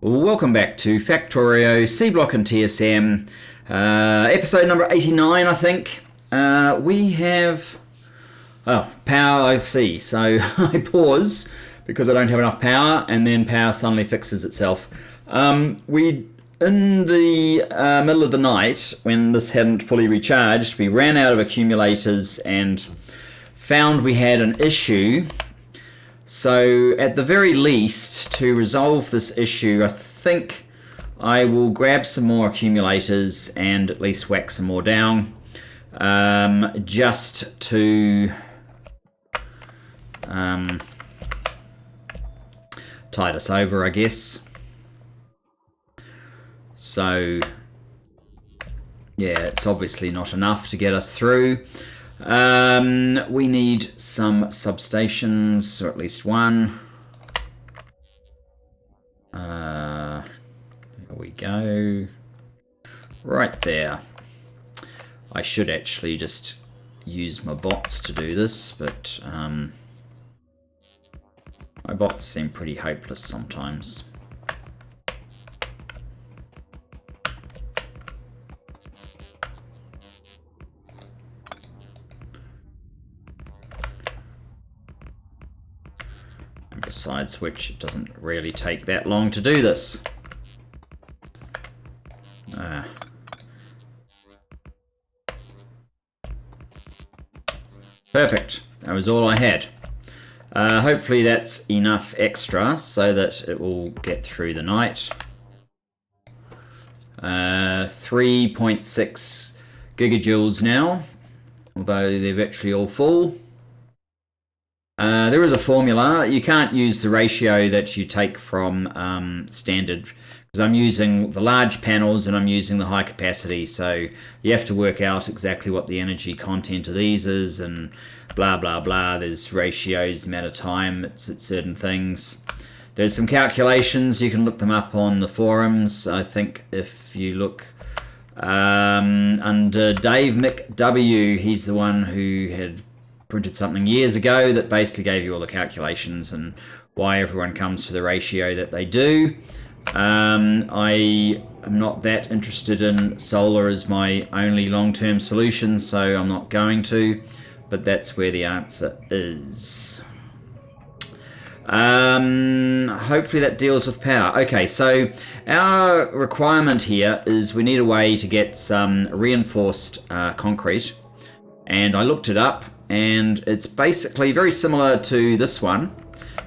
Welcome back to Factorio Seablock TSM, episode number 89, I think. We have power, I see. So I pause because I don't have enough power, and then power suddenly fixes itself. We in the middle of the night, when this hadn't fully recharged, we ran out of accumulators and found we had an issue. So at the very least, to resolve this issue, I think I will grab some more accumulators and at least whack some more down, just to tide us over, I guess. So yeah, it's obviously not enough to get us through. We need some substations, or at least one. Here we go. Right there. I should actually just use my bots to do this, but my bots seem pretty hopeless sometimes. Besides which, it doesn't really take that long to do this. Perfect. That was all I had. Hopefully that's enough extra so that it will get through the night. 3.6 gigajoules now, although they're virtually all full. There is a formula. You can't use the ratio that you take from standard, because I'm using the large panels and I'm using the high capacity, so you have to work out exactly what the energy content of these is and blah blah blah. There's ratios, the amount of time it's at certain things. There's some calculations, you can look them up on the forums. I think if you look under Dave McW, he's the one who had printed something years ago that basically gave you all the calculations and why everyone comes to the ratio that they do. I am not that interested in solar as my only long-term solution, so I'm not going to, but that's where the answer is. Hopefully that deals with power. Okay, so our requirement here is we need a way to get some reinforced concrete, and I looked it up, and it's basically very similar to this one,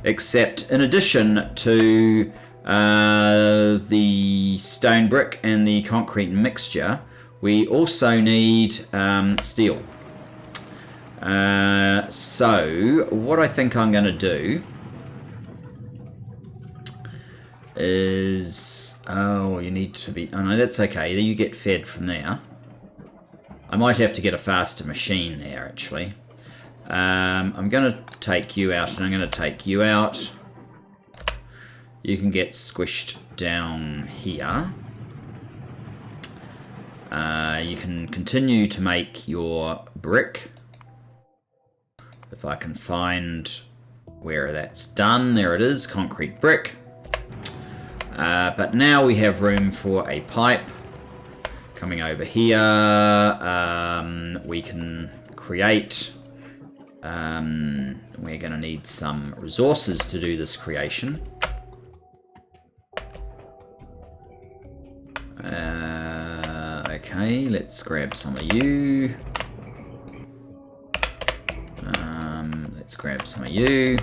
except in addition to the stone brick and the concrete mixture, we also need steel. So what I think I'm going to do is, you need to be, oh no, that's okay, you get fed from there. I might have to get a faster machine there actually. I'm going to take you out, and I'm going to take you out. You can get squished down here. You can continue to make your brick. If I can find where that's done, there it is, concrete brick. But now we have room for a pipe. Coming over here, we can create. We're going to need some resources to do this creation. Okay, let's grab some of you. Let's grab some of you.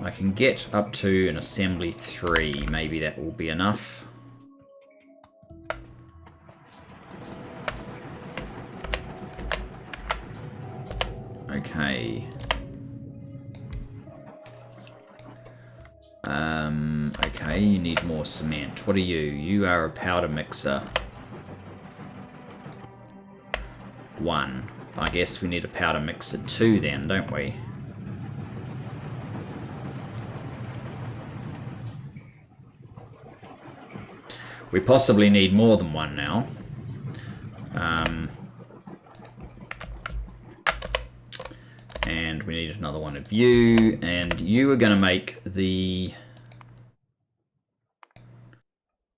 I can get up to an assembly 3. Maybe that will be enough. Okay. Okay, you need more cement. What are you? You are a powder mixer. 1. I guess we need a powder mixer 2 then, don't we? We possibly need more than 1 now. And we need need another one of you, and you are going to make the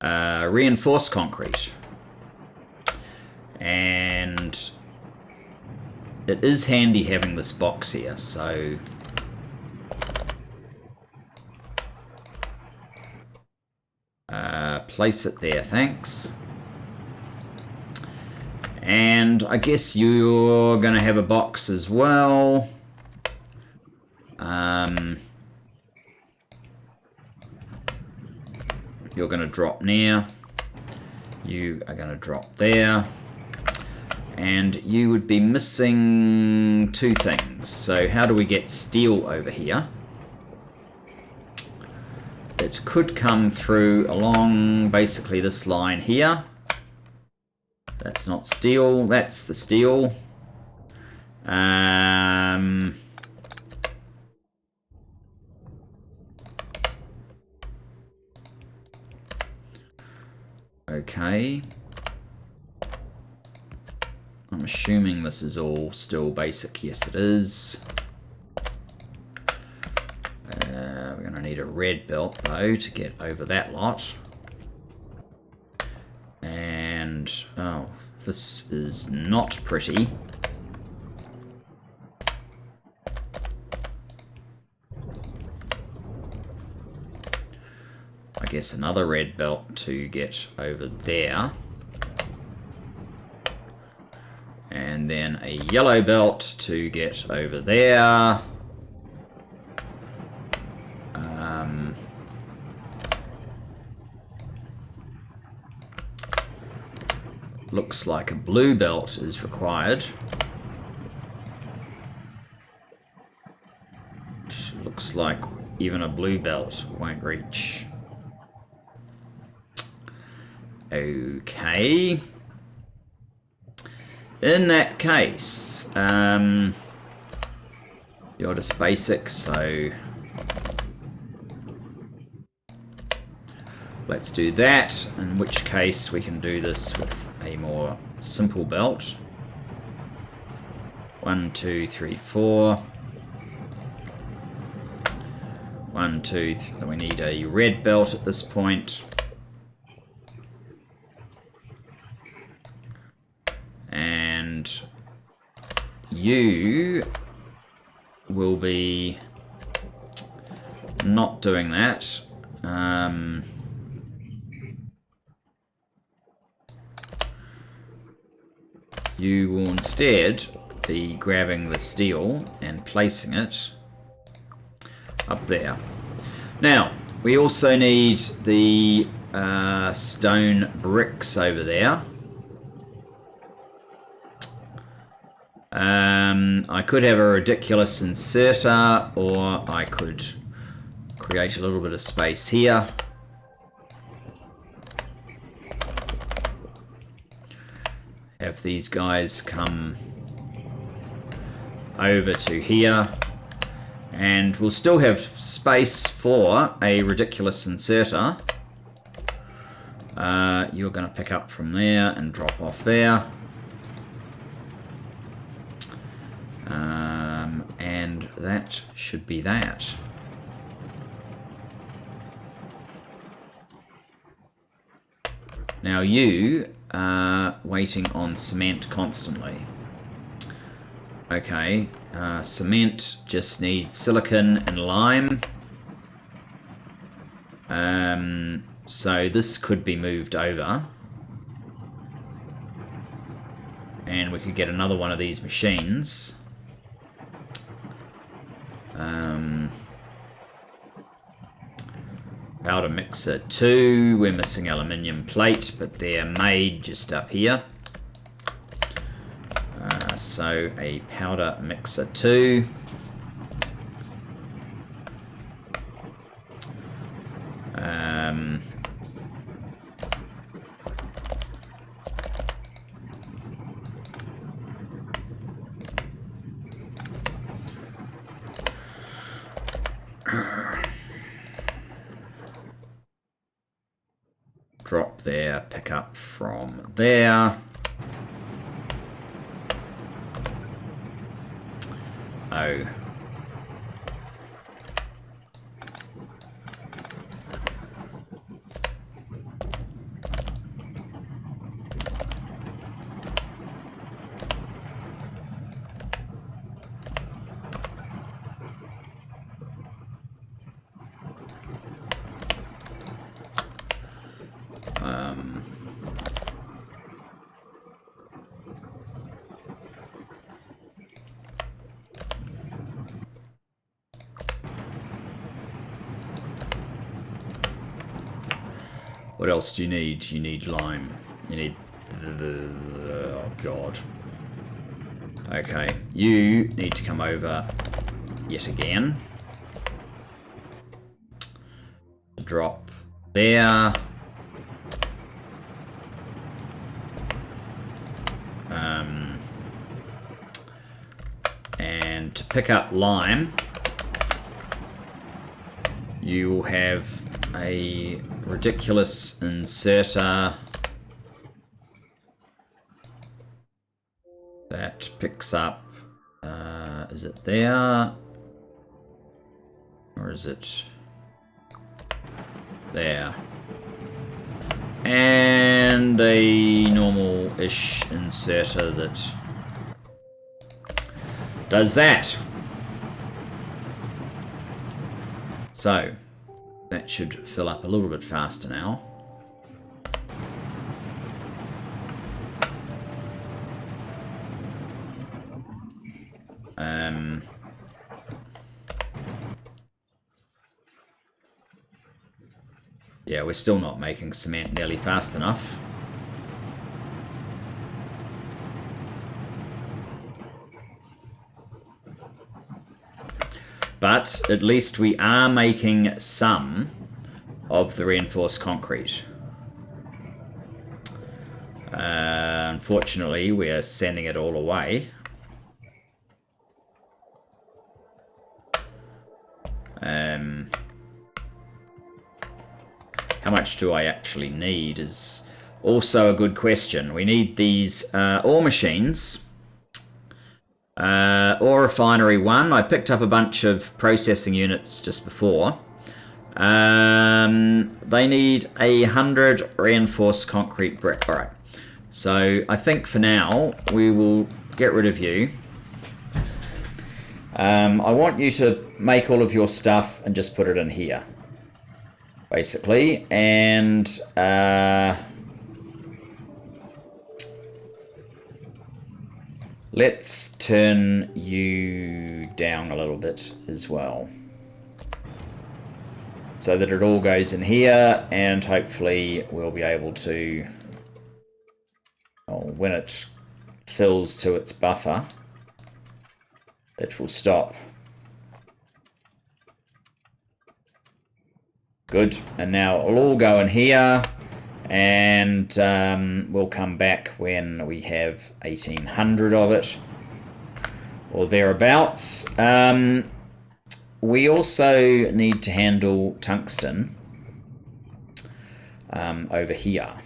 reinforced concrete. And it is handy having this box here, so place it there, thanks. And I guess you're going to have a box as well. You're going to drop near. You are going to drop there. And you would be missing two things. So how do we get steel over here? It could come through along basically this line here. That's not steel, that's the steel. Okay. I'm assuming this is all still basic. Yes, it is. We're going to need a red belt, though, to get over that lot. And, oh, this is not pretty. I guess another red belt to get over there. And then a yellow belt to get over there. Looks like a blue belt is required. Looks like even a blue belt won't reach. Okay. In that case, you're just basic, so let's do that, in which case we can do this with a more simple belt. 1, 2, 3, 4. 1, 2, 3. We need a red belt at this point. And you will be not doing that. You will instead be grabbing the steel and placing it up there. Now, we also need the stone bricks over there. I could have a ridiculous inserter, or I could create a little bit of space here. Have these guys come over to here, and we'll still have space for a ridiculous inserter. You're going to pick up from there and drop off there. And that should be that. Now you are waiting on cement constantly. Okay, cement just needs silicon and lime. So this could be moved over. And we could get another one of these machines. Powder mixer 2. We're missing aluminium plate, but they're made just up here. So a powder mixer 2. Drop there, pick up from there. Oh, What else do you need? You need lime. You need... oh, God. Okay, you need to come over yet again. Drop there. And to pick up lime, you will have a ridiculous inserter that picks up, is it there? Or is it there? And a normal-ish inserter that does that. So, that should fill up a little bit faster now. Yeah, we're still not making cement nearly fast enough. But at least we are making some of the reinforced concrete. Unfortunately, we are sending it all away. How much do I actually need is also a good question. We need these ore machines. Ore refinery 1. I picked up a bunch of processing units just before. They need 100 reinforced concrete brick. Alright. So I think for now we will get rid of you. I want you to make all of your stuff and just put it in here. Basically. And let's turn you down a little bit as well. So that it all goes in here, and hopefully we'll be able to, when it fills to its buffer, it will stop. Good, and now it'll all go in here, and we'll come back when we have 1800 of it, or thereabouts. We also need to handle tungsten over here.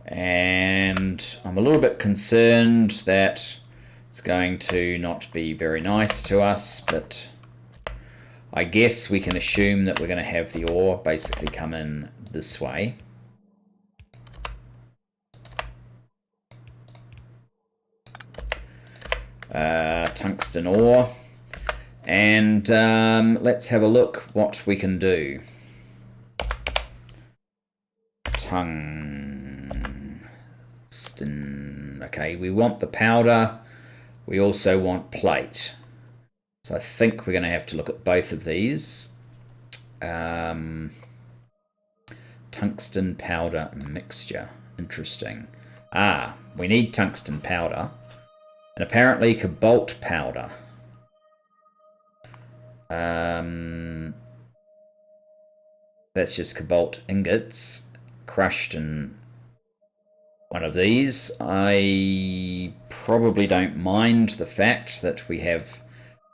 And I'm a little bit concerned that it's going to not be very nice to us, but I guess we can assume that we're going to have the ore basically come in this way. Tungsten ore. And let's have a look what we can do. Tungsten. Okay, we want the powder. We also want plate. So I think we're going to have to look at both of these. Tungsten powder mixture. Interesting. We need tungsten powder. And apparently cobalt powder. That's just cobalt ingots crushed in one of these. I probably don't mind the fact that we have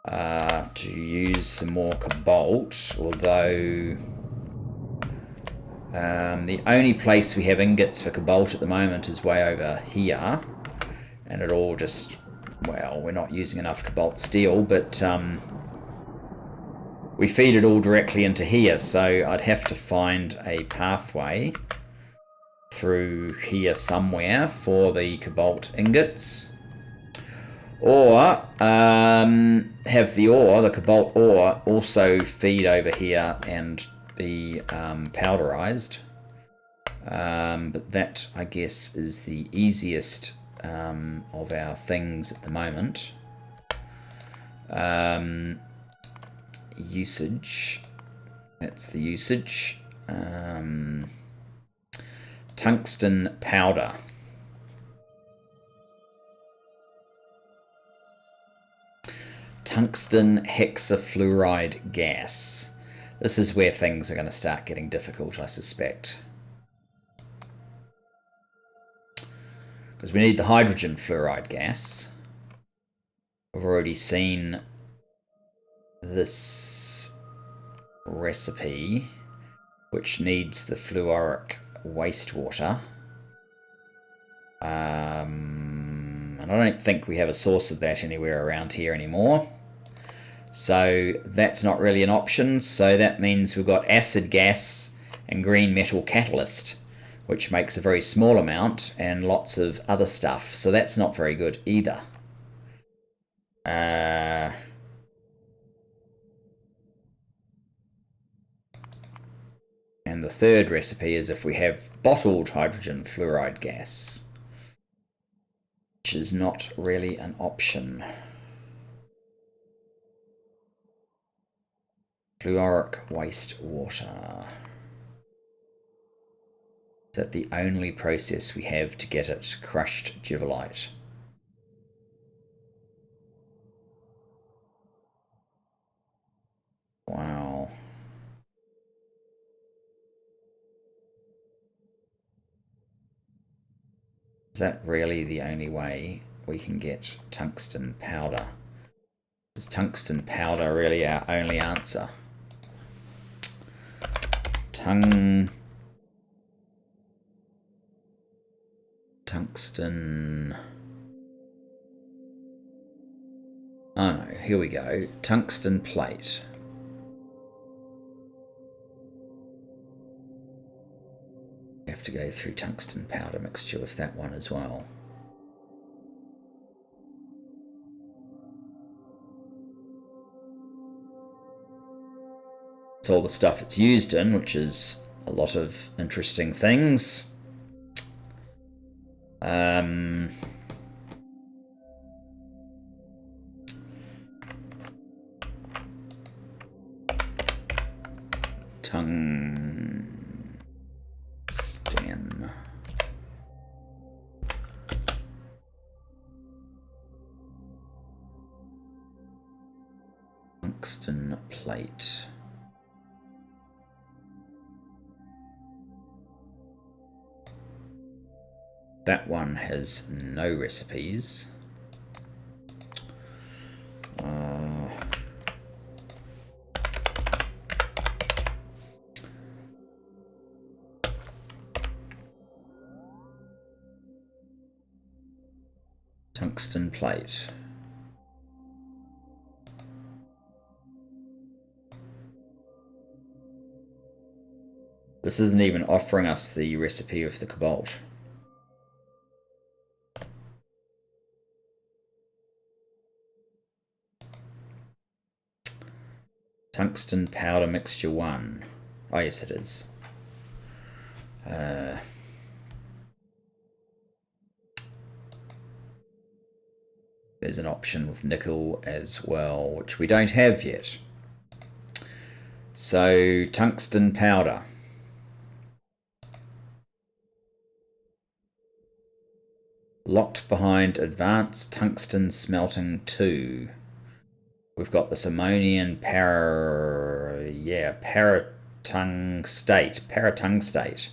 to use some more cobalt, although the only place we have ingots for cobalt at the moment is way over here, and it all just, well, we're not using enough cobalt steel, but we feed it all directly into here, so I'd have to find a pathway through here somewhere for the cobalt ingots. Or have the ore, the cobalt ore, also feed over here and be powderized. But that, I guess, is the easiest of our things at the moment. Usage. That's the usage. Tungsten powder. Tungsten hexafluoride gas. This is where things are going to start getting difficult, I suspect. Because we need the hydrogen fluoride gas. We've already seen this recipe, which needs the fluoric wastewater. And I don't think we have a source of that anywhere around here anymore. So that's not really an option. So that means we've got acid gas and green metal catalyst, which makes a very small amount, and lots of other stuff. So that's not very good either. And the third recipe is if we have bottled hydrogen fluoride gas, which is not really an option. Fluoric wastewater. Is that the only process we have to get it crushed givelite? Wow. Is that really the only way we can get tungsten powder? Is tungsten powder really our only answer? Tungsten. Oh no, here we go. Tungsten plate. We have to go through tungsten powder mixture with that one as well. It's all the stuff it's used in, which is a lot of interesting things. Tungsten. Tungsten plate. That one has no recipes. Tungsten plate. This isn't even offering us the recipe of the cobalt. Tungsten powder mixture 1. Oh yes, it is. There's an option with nickel as well, which we don't have yet. So, tungsten powder. Locked behind advanced tungsten smelting 2. We've got this ammonium paratungstate,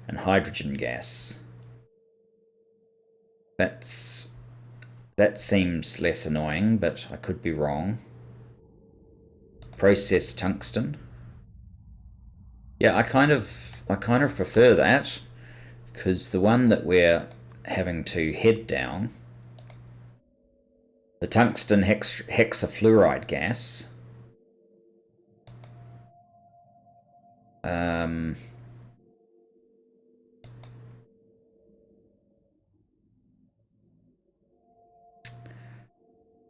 and hydrogen gas. That seems less annoying, but I could be wrong. Processed tungsten. Yeah, I kind of prefer that, because the one that we're having to head down, the tungsten hexafluoride gas,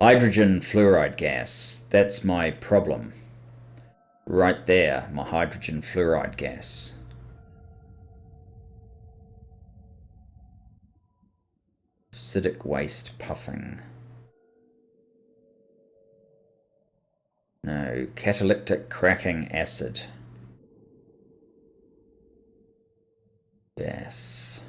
hydrogen fluoride gas, that's my problem. Right there, my hydrogen fluoride gas. Acidic waste puffing. No, catalytic cracking acid. gas.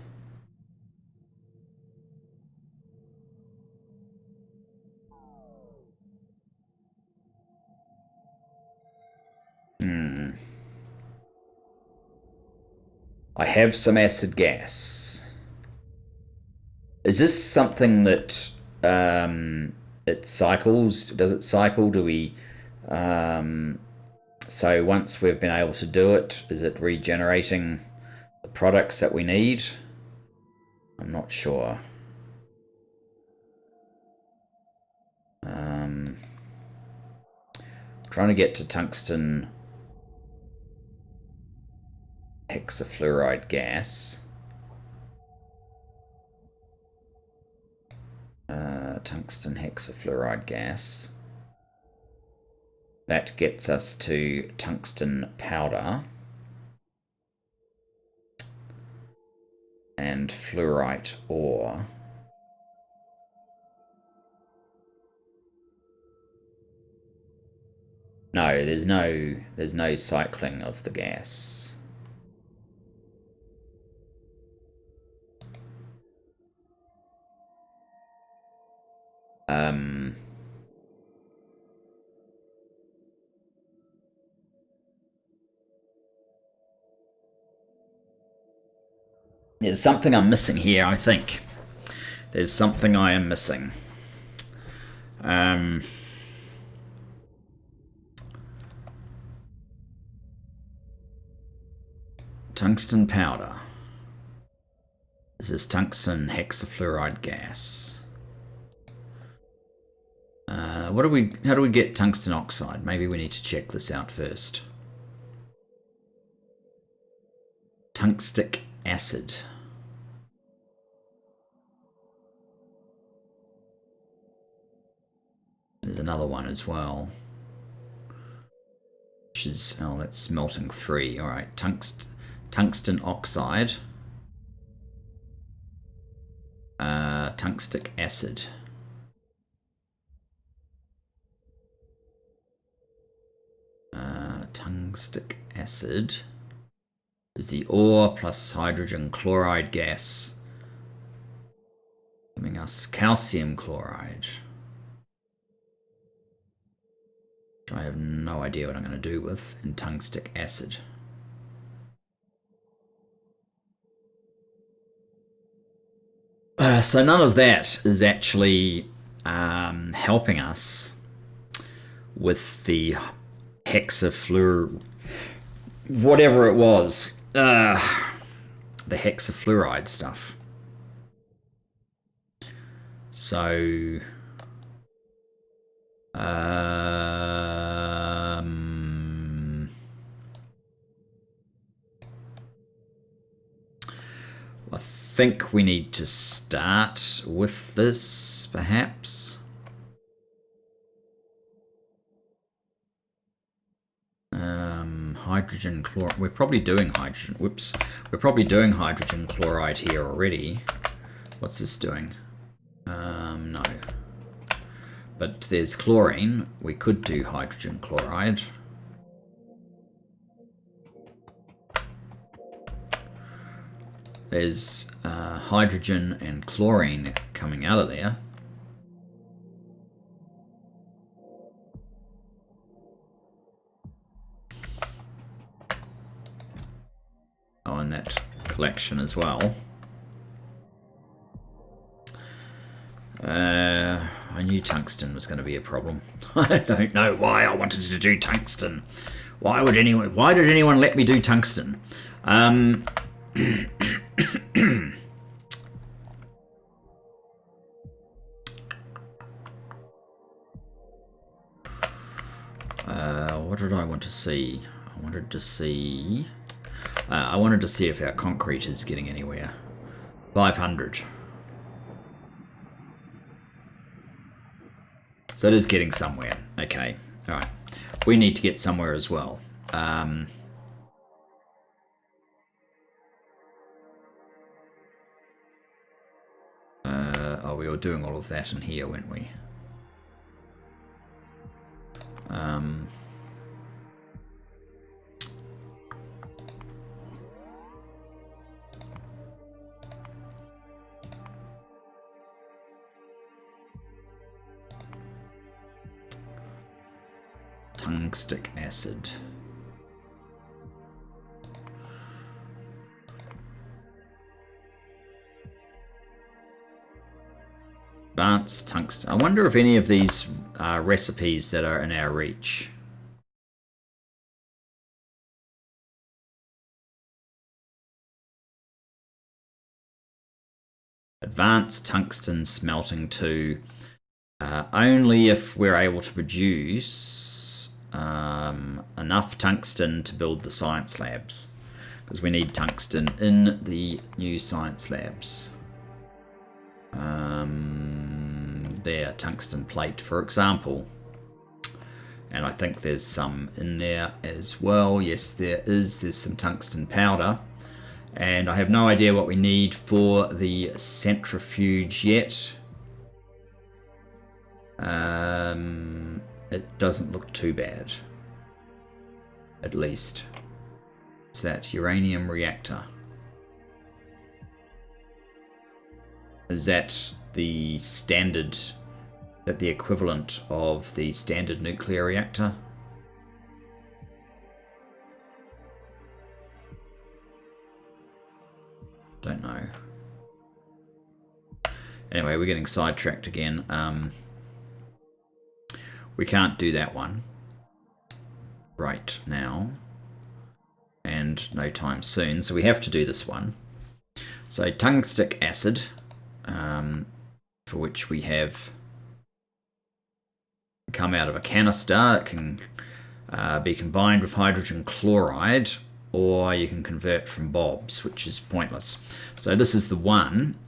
I have some acid gas. Is this something that it cycles? Does it cycle? Do we... so once we've been able to do it, is it regenerating the products that we need? I'm not sure. Trying to get to tungsten hexafluoride gas. Tungsten hexafluoride gas. That gets us to tungsten powder and fluorite ore. No, there's no cycling of the gas. There's something I'm missing here, I think. There's something I am missing. Tungsten powder. This is tungsten hexafluoride gas. How do we get tungsten oxide? Maybe we need to check this out first. Tungstic acid. There's another one as well. Which is, oh, that's smelting 3. All right, tungsten oxide. Tungstic acid. Tungstic acid is the ore plus hydrogen chloride gas, giving us calcium chloride. Which I have no idea what I'm going to do with in tungstic acid. So none of that is actually helping us with the hexafluor... whatever it was. The hexafluoride stuff. So... I think we need to start with this, perhaps. Hydrogen chloride. We're probably doing hydrogen. Whoops. We're probably doing hydrogen chloride here already. What's this doing? No. But there's chlorine. We could do hydrogen chloride. There's hydrogen and chlorine coming out of there. Oh, and that collection as well. I knew tungsten was going to be a problem. I don't know why I wanted to do tungsten. Why did anyone let me do tungsten? What did I want to see? I wanted to see if our concrete is getting anywhere. 500. So it is getting somewhere. Okay. All right. We need to get somewhere as well. Oh, we were doing all of that in here, weren't we? Tungstic acid. Advanced tungsten. I wonder if any of these are recipes that are in our reach. Advanced tungsten smelting 2. Only if we're able to produce enough tungsten to build the science labs. Because we need tungsten in the new science labs. There, tungsten plate, for example. And I think there's some in there as well. Yes, there is. There's some tungsten powder. And I have no idea what we need for the centrifuge yet. It doesn't look too bad. At least. It's that uranium reactor. Is that the standard, that the equivalent of the standard nuclear reactor? Don't know. Anyway, we're getting sidetracked again. We can't do that one right now, and no time soon, so we have to do this one. So tungstic acid, for which we have come out of a canister. It can be combined with hydrogen chloride, or you can convert from bobs, which is pointless. So this is the one.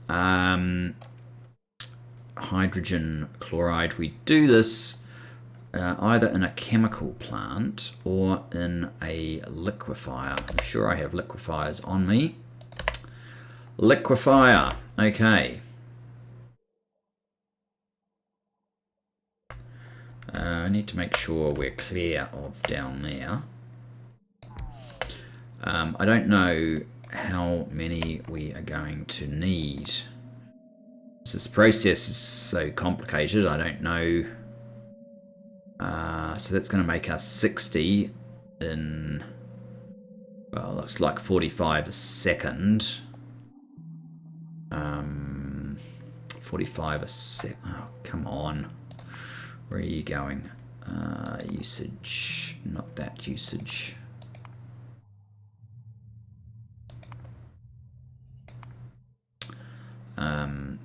Hydrogen chloride. We do this either in a chemical plant or in a liquefier. I'm sure I have liquefiers on me. Liquefier. Okay. I need to make sure we're clear of down there. I don't know how many we are going to need. This process is so complicated, I don't know. So that's going to make us 60 in, well, looks like 45 a second. 45 a sec. Oh, come on. Where are you going? Usage, not that usage.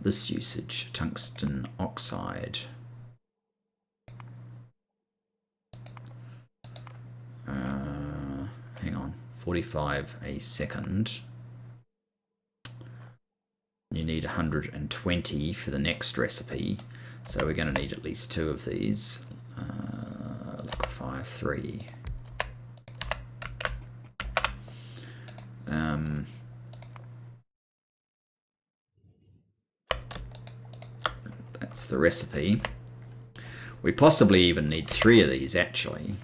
This usage, tungsten oxide. Hang on, 45 a second. You need 120 for the next recipe, so we're going to need at least 2 of these. Liquefy 3. That's the recipe. We possibly even need 3 of these, actually.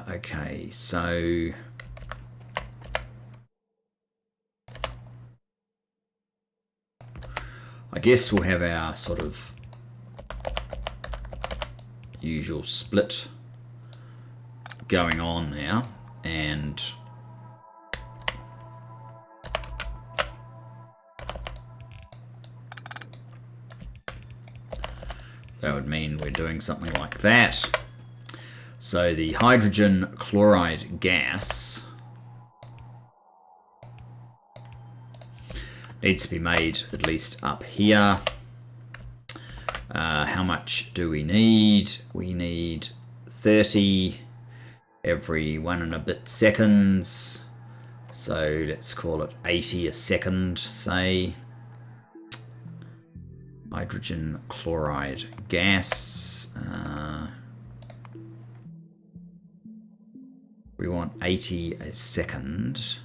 Okay, so I guess we'll have our sort of usual split going on now, and that would mean we're doing something like that. So the hydrogen chloride gas needs to be made at least up here. How much do we need? We need 30 every 1 and a bit seconds. So let's call it 80 a second, say. Hydrogen chloride gas. We want 80 a second.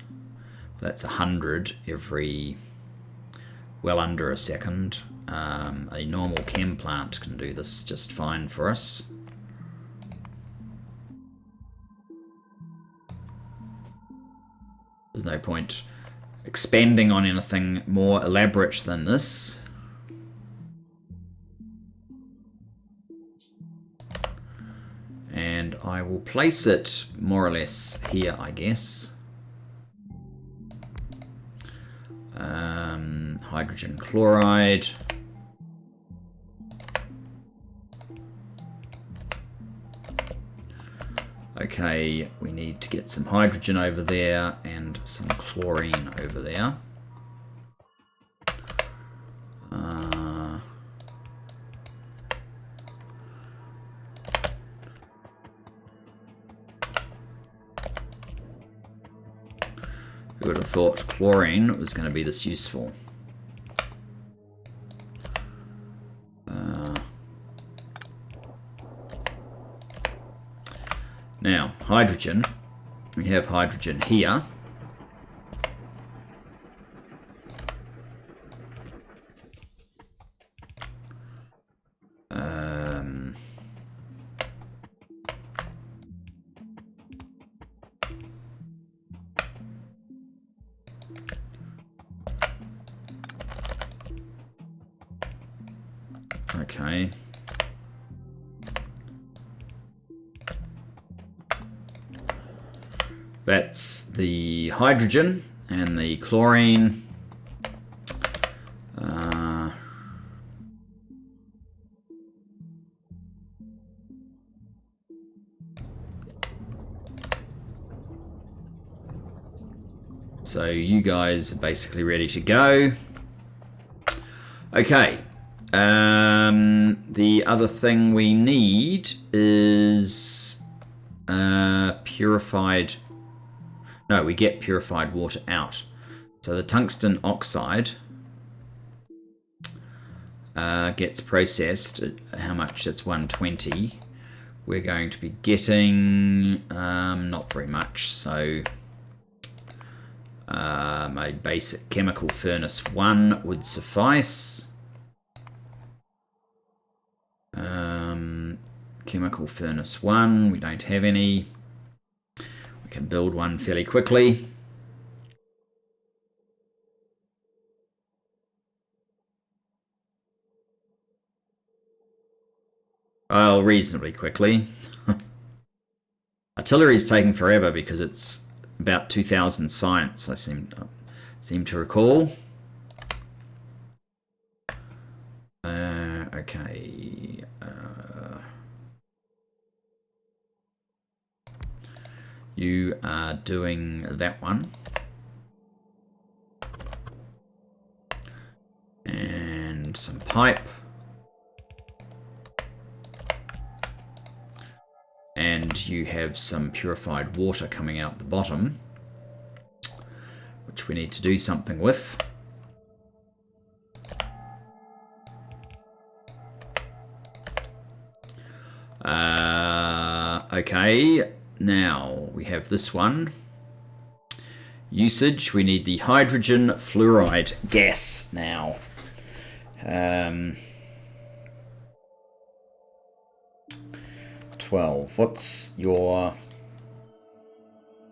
That's 100 every, well, under a second. A normal chem plant can do this just fine for us. There's no point expanding on anything more elaborate than this. I will place it more or less here, I guess. Hydrogen chloride. Okay, we need to get some hydrogen over there and some chlorine over there. Who would have thought chlorine was going to be this useful? Now, hydrogen. We have hydrogen here. Okay. That's the hydrogen and the chlorine. So you guys are basically ready to go. Okay. The other thing we need is purified. No, we get purified water out. So the tungsten oxide gets processed. How much? That's 120. We're going to be getting not very much. So my basic chemical furnace 1 would suffice. Chemical furnace 1, we don't have any. We can build one fairly quickly. Well, reasonably quickly. Artillery's taking forever because it's about 2,000 science, I seem to recall. Okay. You are doing that one. And some pipe. And you have some purified water coming out the bottom, which we need to do something with. Okay, now we have this one. Usage, we need the hydrogen fluoride gas now. 12. What's your...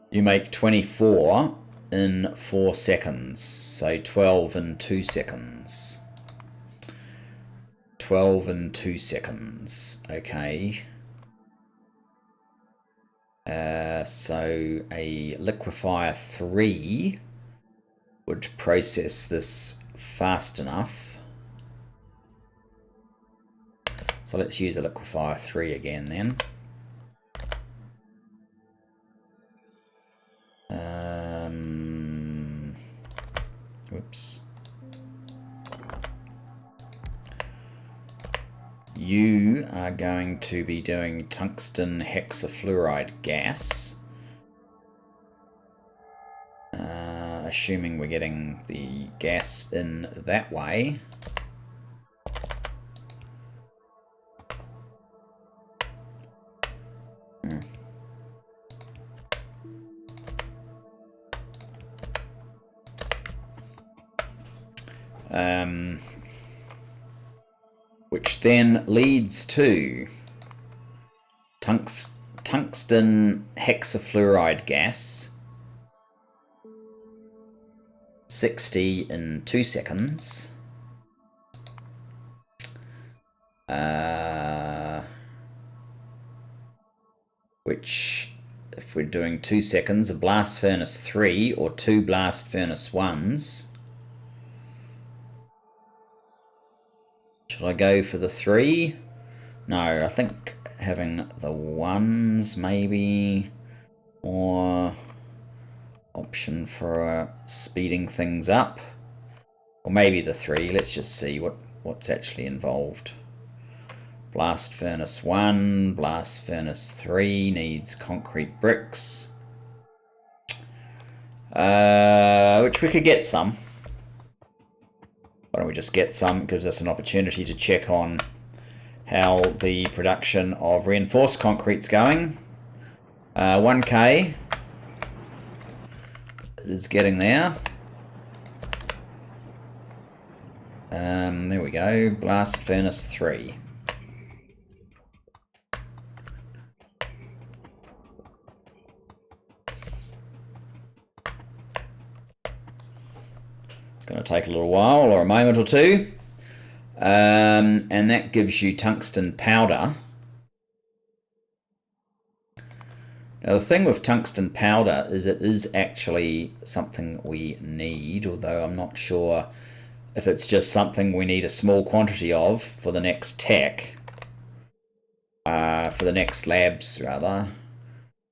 You make 24 in 4 seconds. So 12 in 2 seconds. 12 in 2 seconds. Okay. So a liquefier 3 would process this fast enough. So let's use a liquefier 3 again then. Whoops. You are going to be doing tungsten hexafluoride gas. Assuming we're getting the gas in that way. Which then leads to tungsten hexafluoride gas, 60 in 2 seconds. which, if we're doing 2 seconds, a blast furnace 3 or 2 blast furnace 1s. Should I go for the 3? No, I think having the 1s maybe, or option for speeding things up, or maybe the 3. Let's just see what's actually involved. Blast furnace 1, blast furnace 3 needs concrete bricks, which we could get some. Why don't we just get some? It gives us an opportunity to check on how the production of reinforced concrete's going. 1k. It is getting there. There we go. Blast furnace 3. It's going to take a little while, or a moment or two. And that gives you tungsten powder. Now the thing with tungsten powder is it is actually something we need, although I'm not sure if it's just something we need a small quantity of for the next tech, for the next labs rather.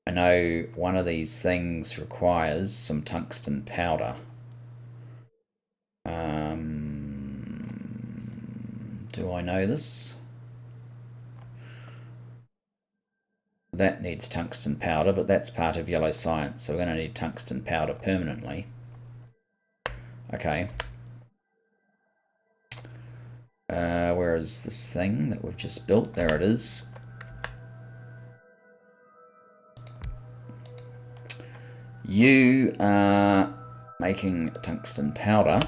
I know one of these things requires some tungsten powder. Do I know this? That needs tungsten powder, but that's part of yellow science, so we're going to need tungsten powder permanently. Okay. Where is this thing that we've just built? There it is. You are making tungsten powder.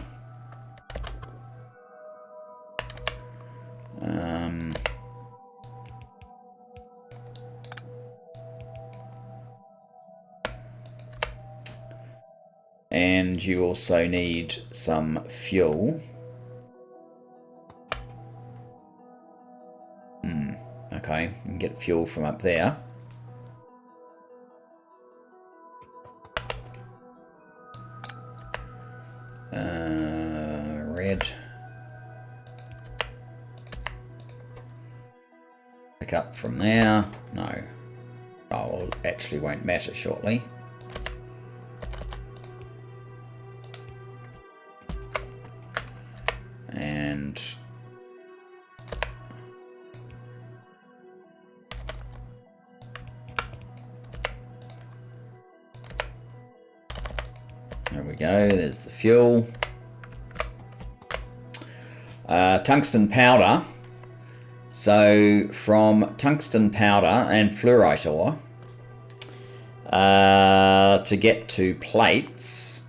And you also need some fuel. Okay, you can get fuel from up there. Red. Pick up from there. No. Oh, well, actually won't matter shortly. And there we go, there's the fuel. Tungsten powder. So from tungsten powder and fluorite ore, to get to plates,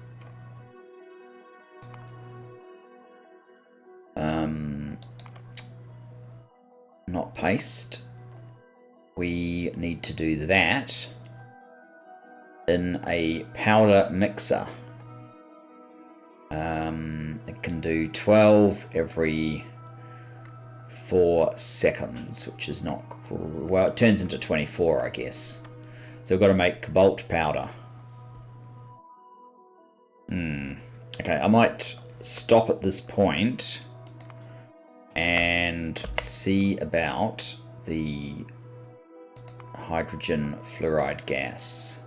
not paste, we need to do that in a powder mixer. It can do 12 every 4 seconds, which is not, well, it turns into 24, I guess. So we've got to make cobalt powder. Okay, I might stop at this point and see about the hydrogen fluoride gas.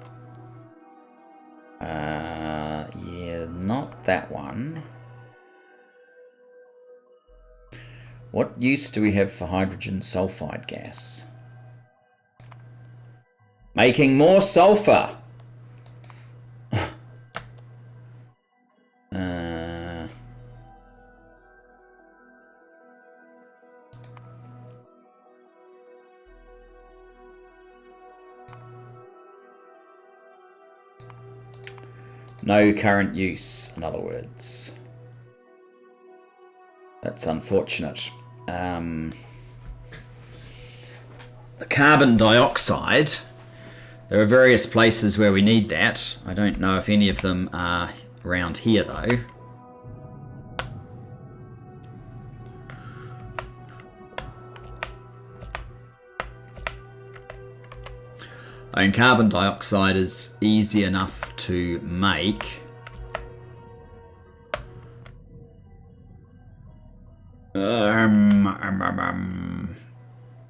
Yeah, not that one. What use do we have for hydrogen sulfide gas? Making more sulfur! No current use, in other words. That's unfortunate. The carbon dioxide, there are various places where we need that. I don't know if any of them are around here though. And carbon dioxide is easy enough to make.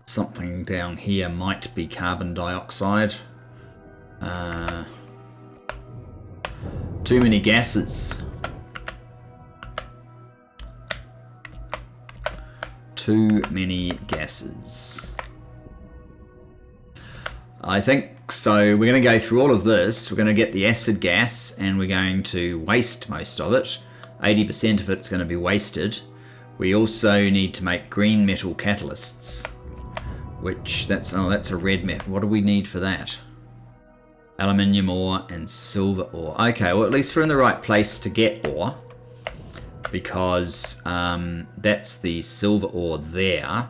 Something down here might be carbon dioxide. Too many gases. Too many gases. I think so. We're going to go through all of this. We're going to get the acid gas and we're going to waste most of it. 80% of it's going to be wasted. We also need to make green metal catalysts, which that's a red metal. What do we need for that? Aluminium ore and silver ore. Okay, well at least we're in the right place to get ore, because that's the silver ore there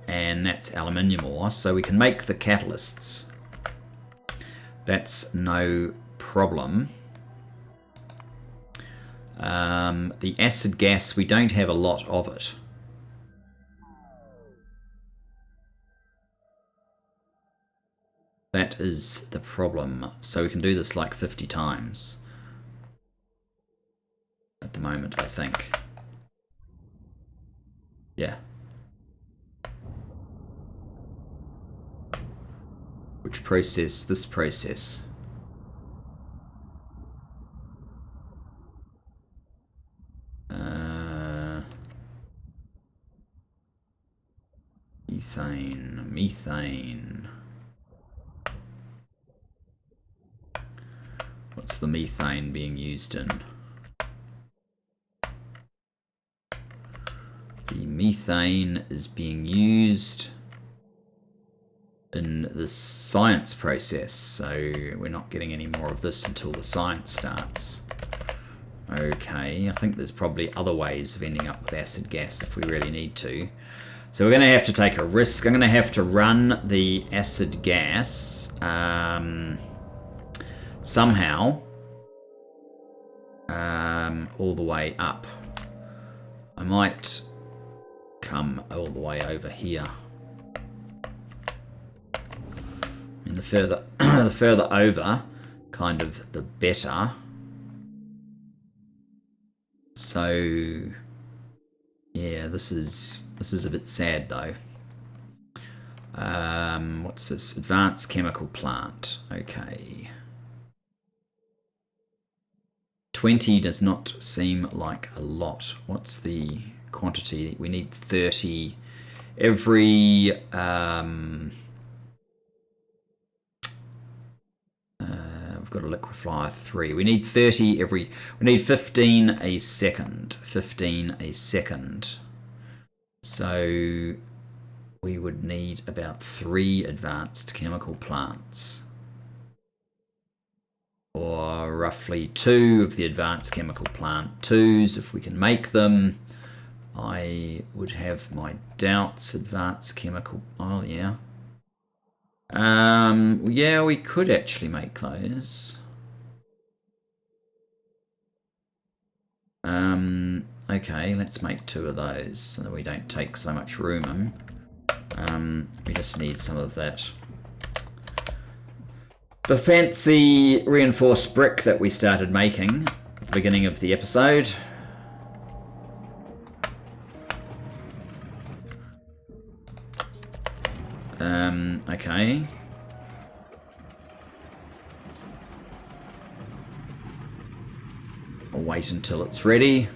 and that's aluminium ore, so we can make the catalysts. That's no problem. The acid gas, we don't have a lot of it. That is the problem. So we can do this like 50 times at the moment, I think. Yeah. Which process? This process. Methane. What's the methane being used in? The methane is being used in the science process, so we're not getting any more of this until the science starts. Okay, I think there's probably other ways of ending up with acid gas if we really need to. So we're going to have to take a risk. I'm going to have to run the acid gas somehow all the way up. I might come all the way over here. And the further the further over, kind of the better. So yeah, this is a bit sad though. What's this? Advanced chemical plant. Okay. 20 does not seem like a lot. What's the quantity? We need 30 every we've got a liquefier 3. We need 30 every, we need 15 a second. 15 a second. So we would need about 3 advanced chemical plants. Or roughly 2 of the advanced chemical plant 2s if we can make them. I would have my doubts. Advanced chemical, oh yeah. Yeah, we could actually make those. Okay, let's make 2 of those so that we don't take so much room. We just need some of that. The fancy reinforced brick that we started making at the beginning of the episode. Okay. I'll wait until it's ready.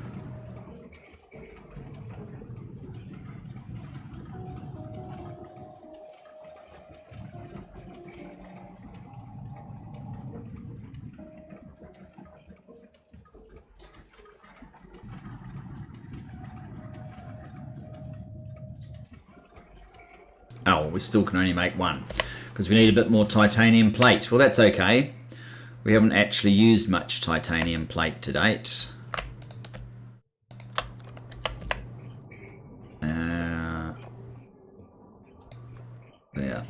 Oh, we still can only make 1 because we need a bit more titanium plate. Well, that's okay. We haven't actually used much titanium plate to date. There.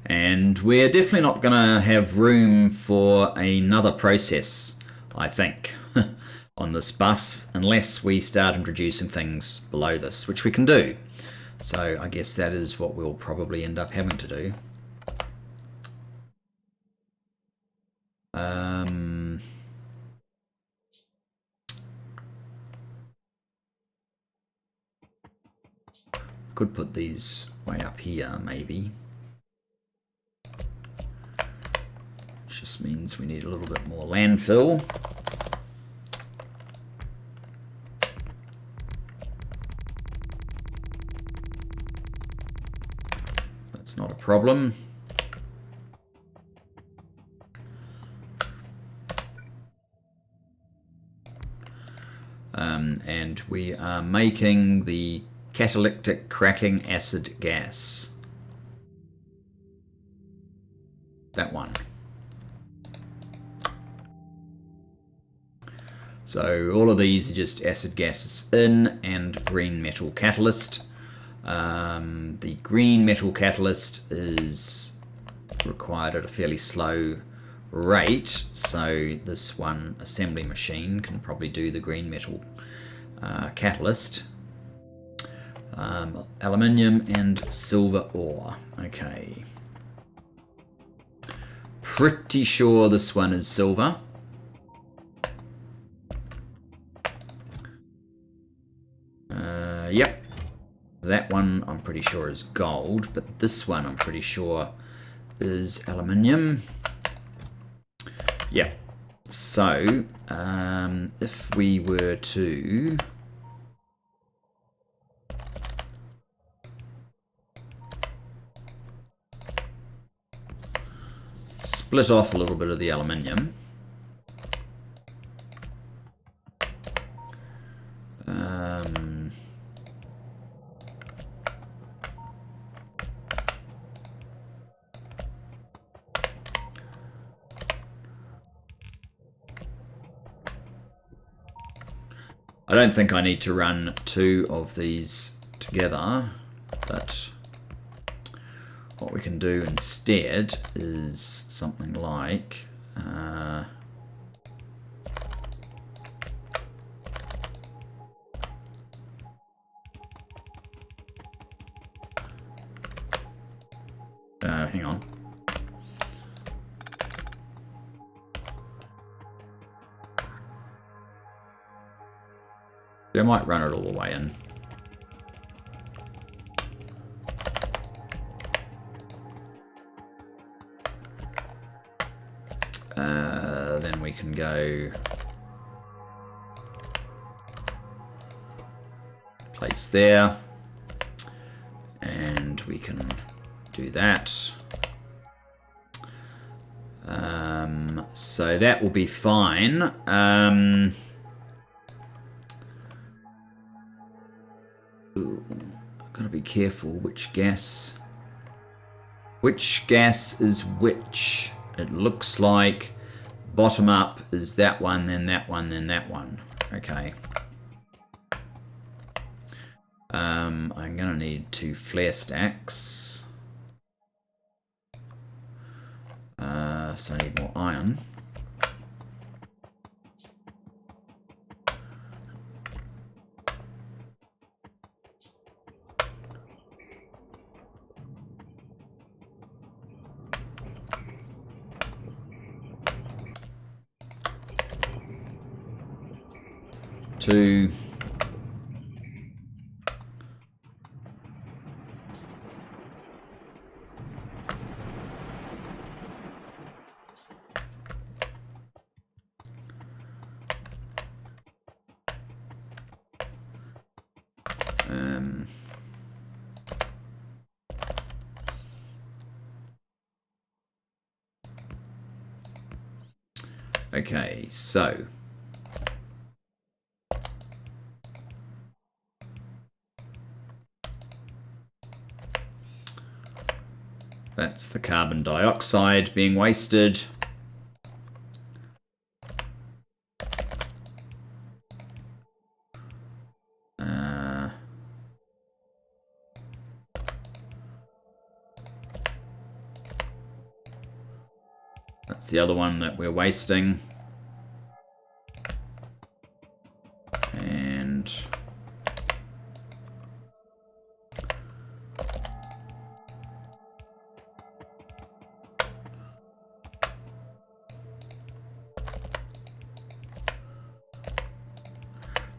And we're definitely not going to have room for another process, I think, on this bus, unless we start introducing things below this, which we can do. So I guess that is what we'll probably end up having to do. Could put these way up here, maybe. Which just means we need a little bit more landfill. That's not a problem. And we are making the catalytic cracking acid gas. That one. So all of these are just acid gases in and green metal catalyst. The green metal catalyst is required at a fairly slow rate, so this one assembly machine can probably do the green metal catalyst. Aluminium and silver ore. Okay. Pretty sure this one is silver. Yep. That one I'm pretty sure is gold, but this one I'm pretty sure is aluminium. Yeah. So, if we were to split off a little bit of the aluminium, I don't think I need to run two of these together, but what we can do instead is something like hang on. I might run it all the way in. Then we can go place there, and we can do that. So that will be fine. Ooh, I've got to be careful which gas is which. It looks like bottom up is that one, then that one, then that one. Okay. I'm gonna need 2 flare stacks. So I need more iron. Two. Okay, so that's the carbon dioxide being wasted. That's the other one that we're wasting. And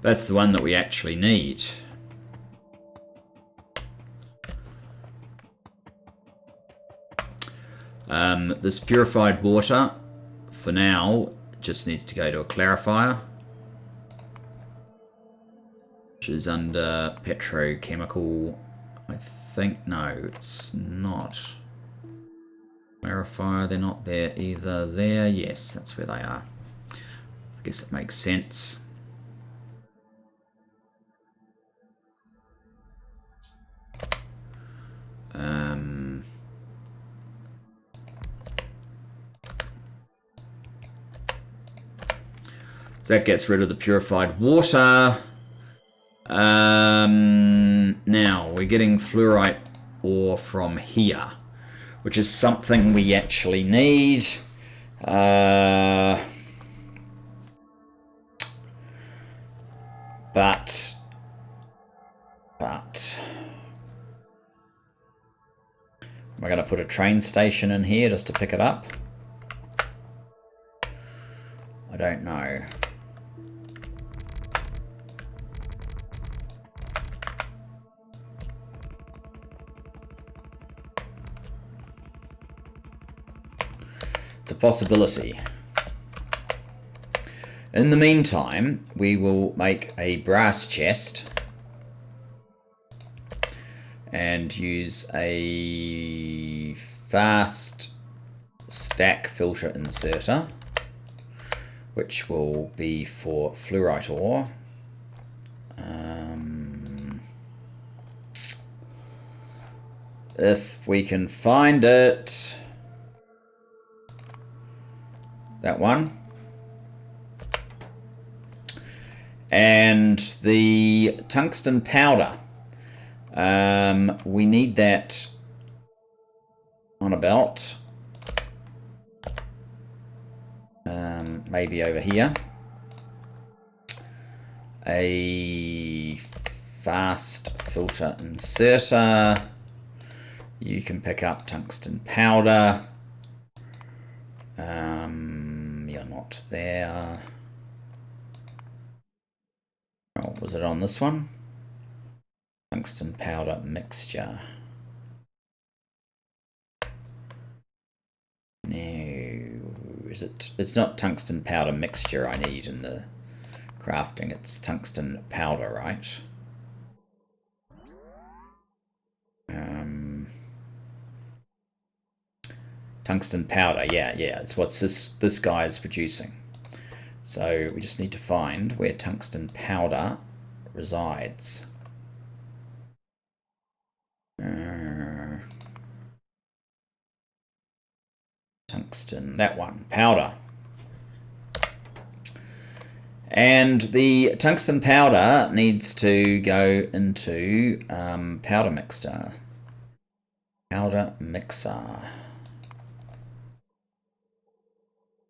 That's the one that we actually need. This purified water, for now, just needs to go to a clarifier, which is under petrochemical, I think. No, it's not. Clarifier, they're not there either. There, yes, that's where they are. I guess it makes sense. So that gets rid of the purified water. Now we're getting fluorite ore from here, which is something we actually need. But am I going to put a train station in here just to pick it up? I don't know. It's a possibility. In the meantime, we will make a brass chest and use a fast stack filter inserter, which will be for fluorite ore. If we can find it. That one. And the tungsten powder. We need that on a belt. Maybe over here. A fast filter inserter. You can pick up tungsten powder. You're not there. Oh, was it on this one? Tungsten powder mixture. No, is it? It's not tungsten powder mixture I need in the crafting. It's tungsten powder, right? Tungsten powder, yeah, it's what this guy is producing. So we just need to find where tungsten powder resides. Tungsten, that one, powder. And the tungsten powder needs to go into powder mixer. Powder mixer.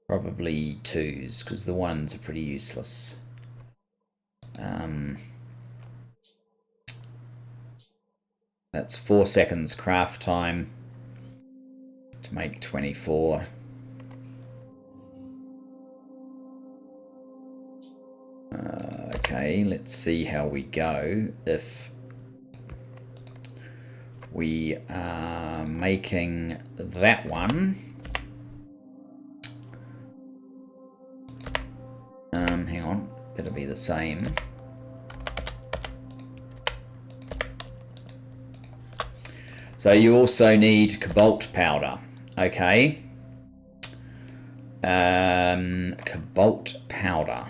Probably 2s, because the 1s are pretty useless. That's 4 seconds craft time to make 24. Okay, let's see how we go if we are making that one. Hang on, better be the same. So you also need cobalt powder, okay? Cobalt powder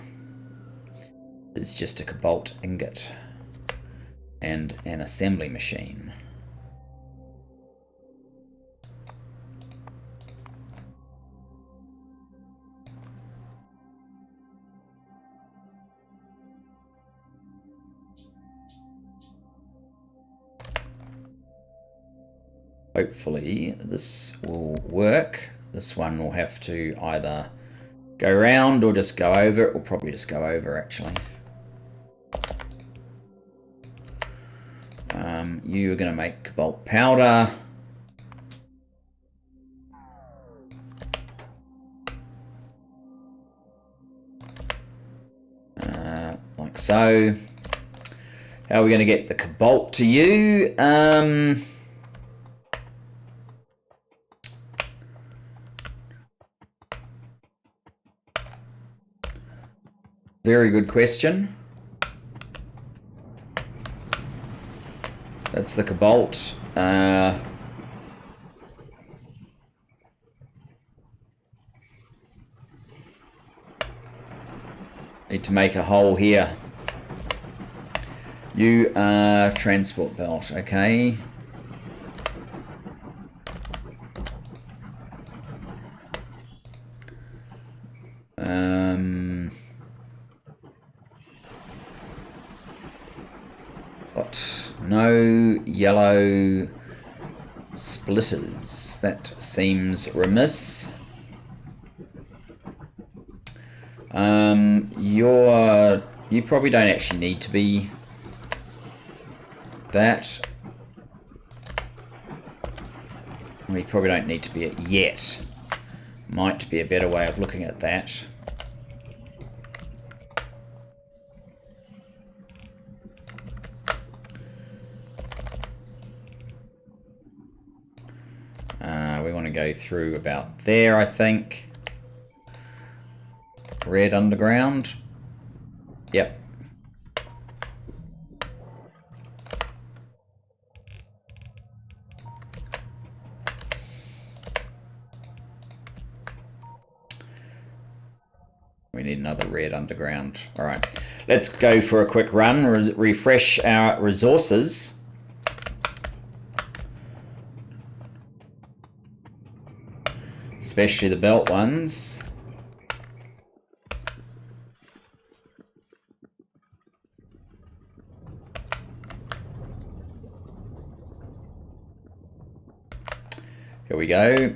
is just a cobalt ingot and an assembly machine. Hopefully this will work. This one will have to either go round or just go over. It will probably just go over, actually. You are going to make cobalt powder. Like So how are we going to get the cobalt to you? Very good question. That's the cobalt. Need to make a hole here. You are transport belt, okay. What? No yellow splitters. That seems remiss. You probably don't actually need to be that. We probably don't need to be it yet. Might be a better way of looking at that. We want to go through about there, I think. Red underground. Yep. We need another red underground. All right, let's go for a quick run, refresh our resources. Especially the belt ones. Here we go.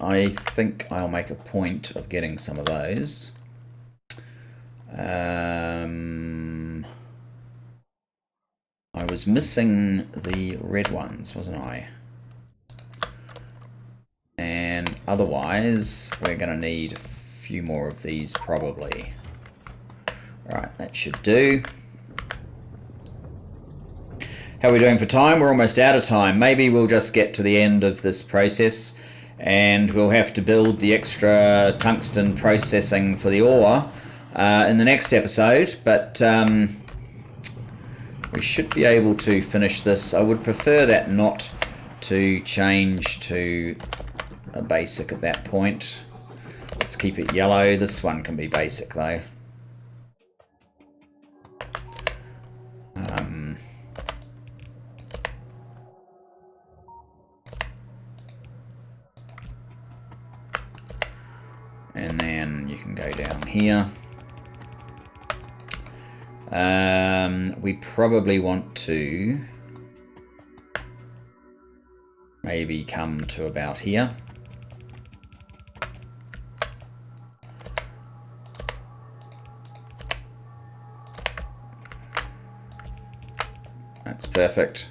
I think I'll make a point of getting some of those. I was missing the red ones, wasn't I? And otherwise, we're going to need a few more of these probably. All right, that should do. How are we doing for time? We're almost out of time. Maybe we'll just get to the end of this process and we'll have to build the extra tungsten processing for the ore in the next episode. But we should be able to finish this. I would prefer that not to change to a basic at that point. Let's keep it yellow. This one can be basic though. And then you can go down here. We probably want to maybe come to about here. That's perfect.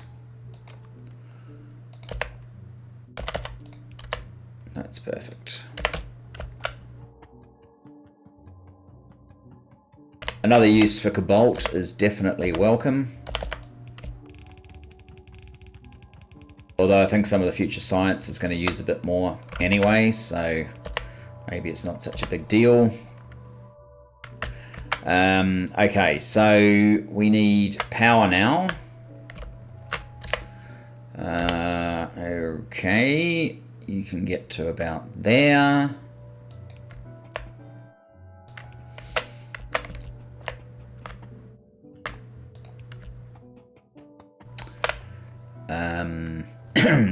That's perfect. Another use for cobalt is definitely welcome. Although I think some of the future science is going to use a bit more anyway, so maybe it's not such a big deal. Okay, so we need power now. Okay, you can get to about there.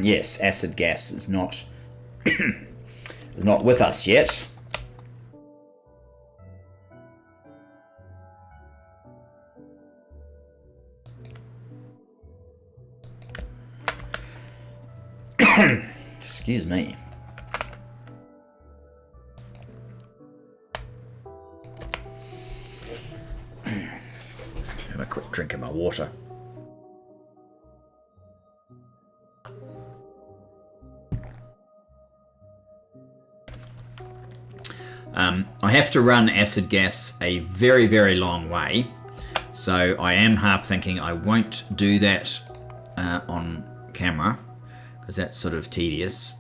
Yes, acid gas is not is not with us yet. Excuse me. Have a quick drink of my water. I have to run acid gas a very, very long way. So I am half thinking I won't do that on camera, because that's sort of tedious.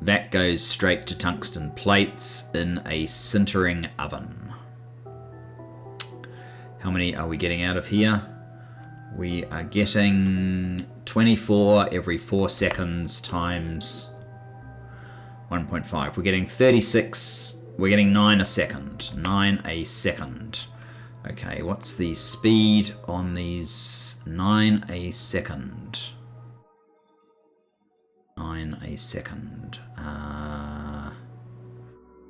That goes straight to tungsten plates in a sintering oven. How many are we getting out of here? We are getting 24 every 4 seconds times 1.5. We're getting 36. We're getting 9 a second. 9 a second. Okay, what's the speed on these? 9 a second. 9 a second.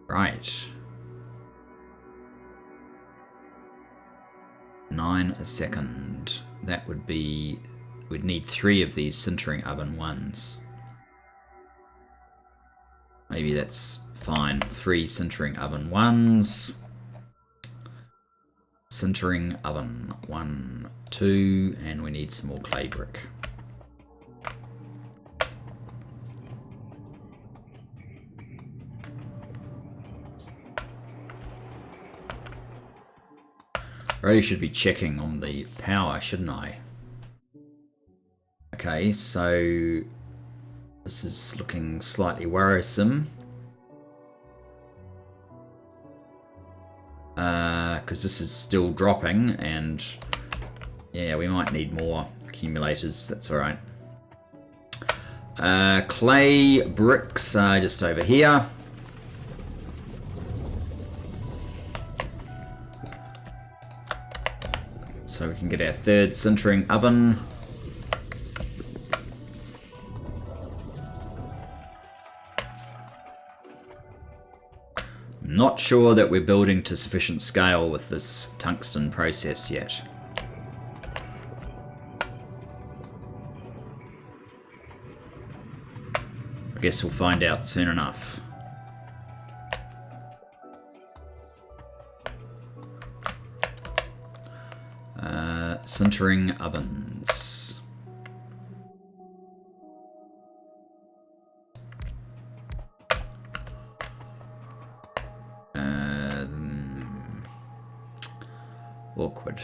Right. 9 a second. That would be... We'd need 3 of these sintering oven ones. Maybe that's fine. 3 sintering oven ones. Sintering oven 1, 2, and we need some more clay brick. I really should be checking on the power, shouldn't I? Okay, so this is looking slightly worrisome. Because this is still dropping, and yeah, we might need more accumulators. That's all right. Clay bricks are just over here. So we can get our 3rd sintering oven. Not sure that we're building to sufficient scale with this tungsten process yet. I guess we'll find out soon enough. Sintering ovens. Awkward.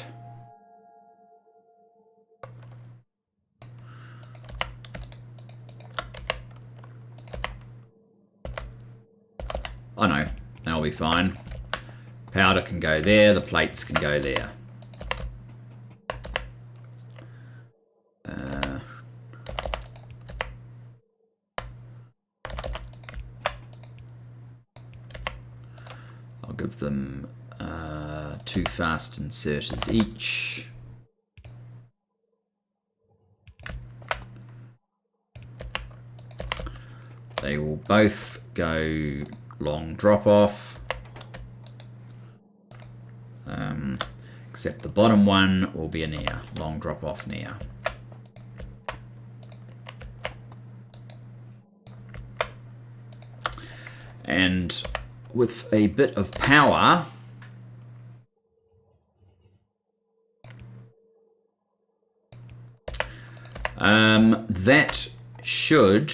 Oh no, that'll be fine. Powder can go there, the plates can go there. I'll give them 2 fast inserters each. They will both go long drop off. Except the bottom one will be a near, long drop off near. And with a bit of power, that should...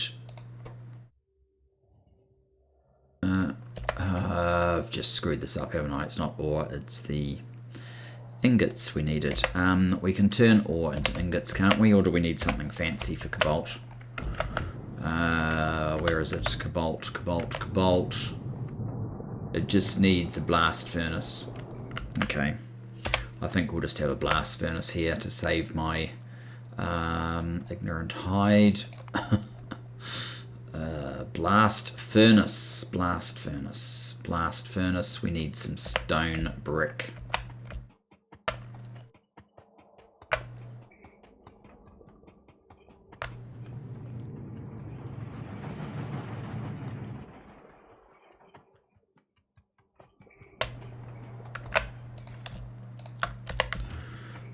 I've just screwed this up, haven't I? It's not ore, it's the ingots we needed. We can turn ore into ingots, can't we? Or do we need something fancy for cobalt? Where is it? Cobalt, cobalt, cobalt. It just needs a blast furnace. Okay. I think we'll just have a blast furnace here to save my ignorant hide. Blast furnace, blast furnace, blast furnace. We need some stone brick.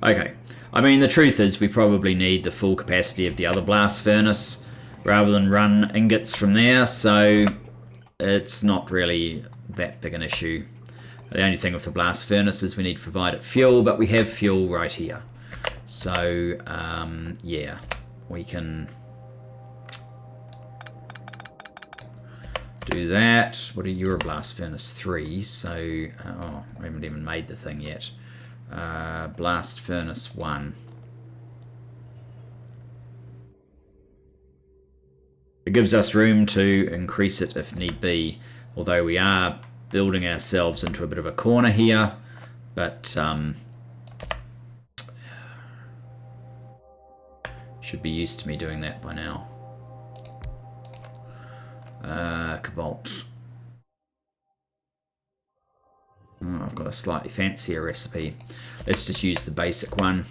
Okay, I mean the truth is we probably need the full capacity of the other blast furnace rather than run ingots from there, so it's not really that big an issue. The only thing with the blast furnace is we need to provide it fuel, but we have fuel right here. So yeah, we can do that. What are your blast furnace 3? So, oh, I haven't even made the thing yet. Blast furnace 1. It gives us room to increase it if need be, although we are building ourselves into a bit of a corner here, but should be used to me doing that by now. Cobalt. Oh, I've got a slightly fancier recipe. Let's just use the basic one.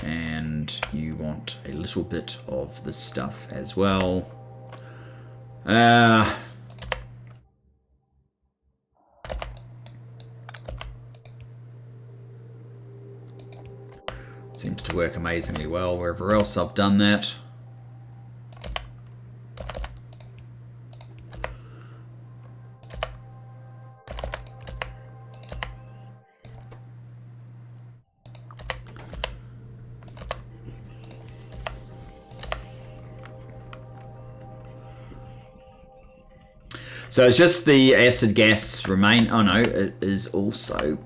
And you want a little bit of this stuff as well. Seems to work amazingly well wherever else I've done that. So it's just the acid gas remain. Oh no, it is also.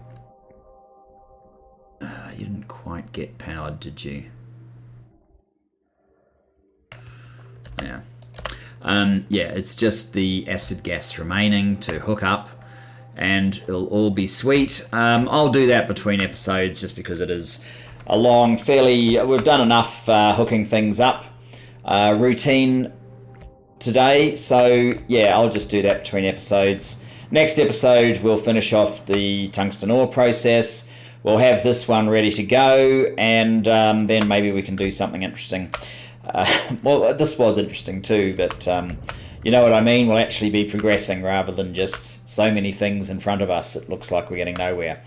You didn't quite get powered, did you? Yeah. Yeah, it's just the acid gas remaining to hook up, and it'll all be sweet. I'll do that between episodes just because it is a long, fairly. We've done enough hooking things up routine today, so yeah, I'll just do that between episodes. Next episode we'll finish off the tungsten ore process. We'll have this one ready to go, and then maybe we can do something interesting. Well, this was interesting too, but you know what I mean. We'll actually be progressing rather than just so many things in front of us. It looks like we're getting nowhere.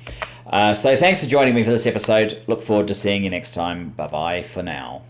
So thanks for joining me for this episode. Look forward to seeing you next time. Bye bye for now.